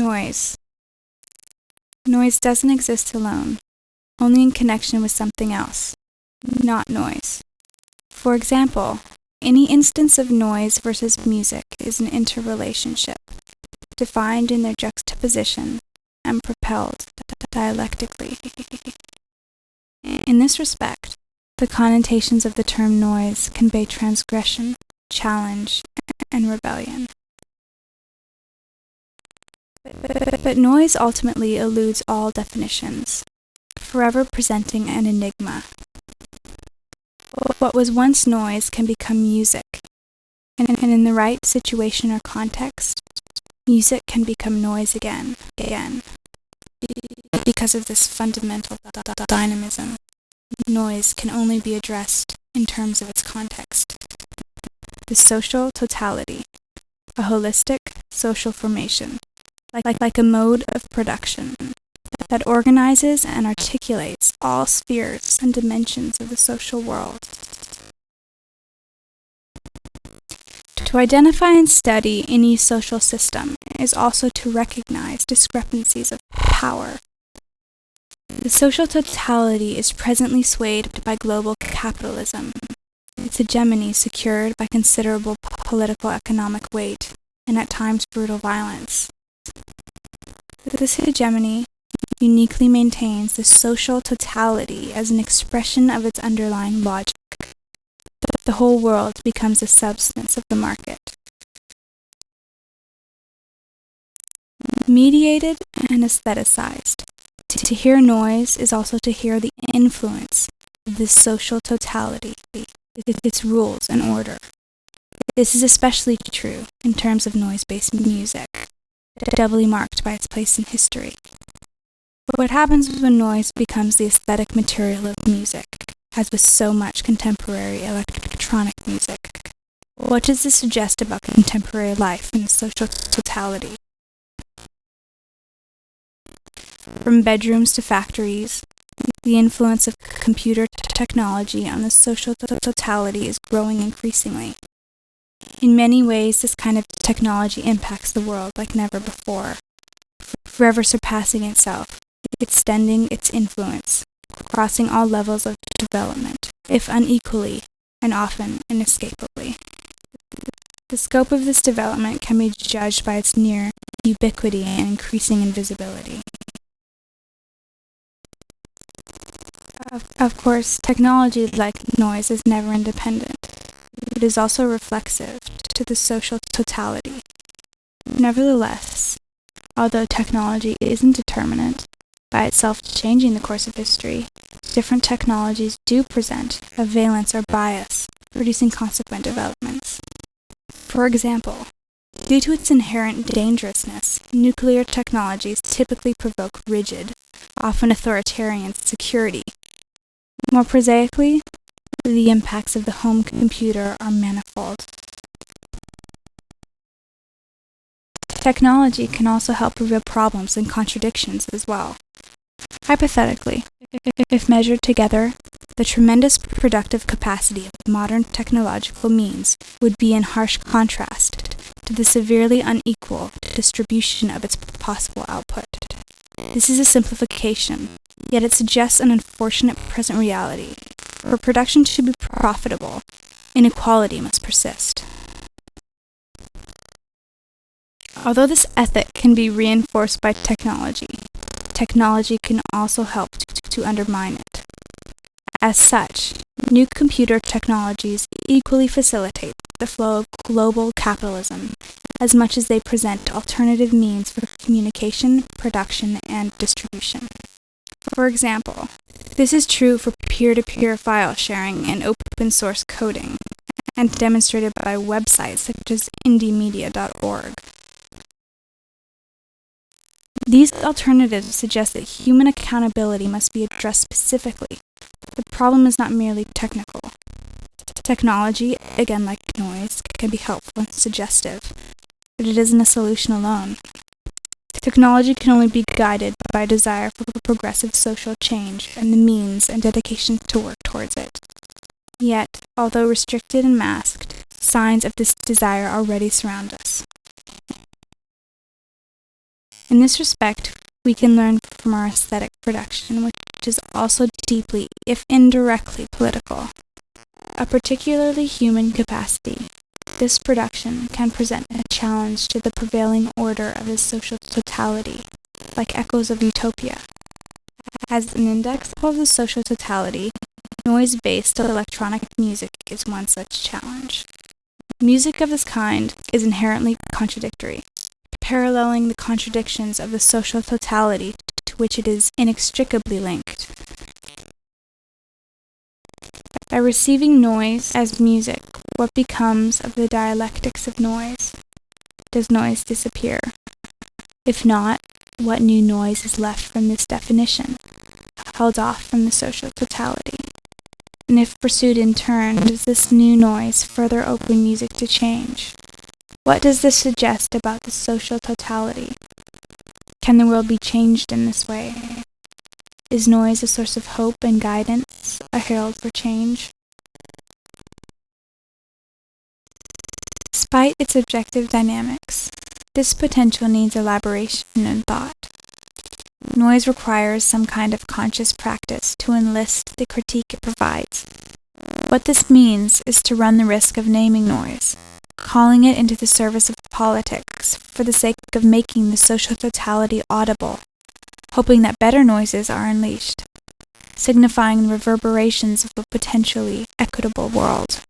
Noise. Noise doesn't exist alone, only in connection with something else, not noise. For example, any instance of noise versus music is an interrelationship, defined in their juxtaposition and propelled dialectically. In this respect, the connotations of the term noise convey transgression, challenge, and rebellion. But noise ultimately eludes all definitions, forever presenting an enigma. What was once noise can become music, and in the right situation or context, music can become noise again, because of this fundamental dynamism. Noise can only be addressed in terms of its context. The social totality, a holistic social formation, like a mode of production that organizes and articulates all spheres and dimensions of the social world. To identify and study any social system is also to recognize discrepancies of power. The social totality is presently swayed by global capitalism, its hegemony secured by considerable political economic weight and at times brutal violence. This hegemony uniquely maintains the social totality as an expression of its underlying logic. The whole world becomes the substance of the market. Mediated and aestheticized. To hear noise is also to hear the influence of this social totality, its rules and order. This is especially true in terms of noise-based music, doubly marked by its place in history. What happens when noise becomes the aesthetic material of music, as with so much contemporary electronic music? What does this suggest about contemporary life and its social totality? From bedrooms to factories, the influence of computer technology on the social totality is growing increasingly. In many ways, this kind of technology impacts the world like never before, forever surpassing itself, extending its influence, crossing all levels of development, if unequally, and often inescapably. The scope of this development can be judged by its near ubiquity and increasing invisibility. Of course, technology, like noise, is never independent. It is also reflexive to the social totality. Nevertheless, although technology isn't determinate, by itself changing the course of history, different technologies do present a valence or bias, producing consequent developments. For example, due to its inherent dangerousness, nuclear technologies typically provoke rigid, often authoritarian security. More prosaically, the impacts of the home computer are manifold. Technology can also help reveal problems and contradictions as well. Hypothetically, if measured together, the tremendous productive capacity of modern technological means would be in harsh contrast to the severely unequal distribution of its possible output. This is a simplification, yet it suggests an unfortunate present reality. For production to be profitable, inequality must persist. Although this ethic can be reinforced by technology can also help to undermine it. As such, new computer technologies equally facilitate the flow of global capitalism as much as they present alternative means for communication, production, and distribution. For example, this is true for peer-to-peer file sharing and open-source coding, and demonstrated by websites such as indiemedia.org. These alternatives suggest that human accountability must be addressed specifically. The problem is not merely technical. Technology, again like noise, can be helpful and suggestive, but it isn't a solution alone. Technology can only be guided by a desire for progressive social change and the means and dedication to work towards it. Yet, although restricted and masked, signs of this desire already surround us. In this respect, we can learn from our aesthetic production, which is also deeply, if indirectly, political. A particularly human capacity, this production can present a challenge to the prevailing order of the social totality, like echoes of utopia. As an index of the social totality, noise-based electronic music is one such challenge. Music of this kind is inherently contradictory, paralleling the contradictions of the social totality to which it is inextricably linked. By receiving noise as music, what becomes of the dialectics of noise? Does noise disappear? If not, what new noise is left from this definition, held off from the social totality? And if pursued in turn, does this new noise further open music to change? What does this suggest about the social totality? Can the world be changed in this way? Is noise a source of hope and guidance, a herald for change? Despite its objective dynamics, this potential needs elaboration and thought. Noise requires some kind of conscious practice to enlist the critique it provides. What this means is to run the risk of naming noise, calling it into the service of politics for the sake of making the social totality audible, hoping that better noises are unleashed, signifying the reverberations of a potentially equitable world.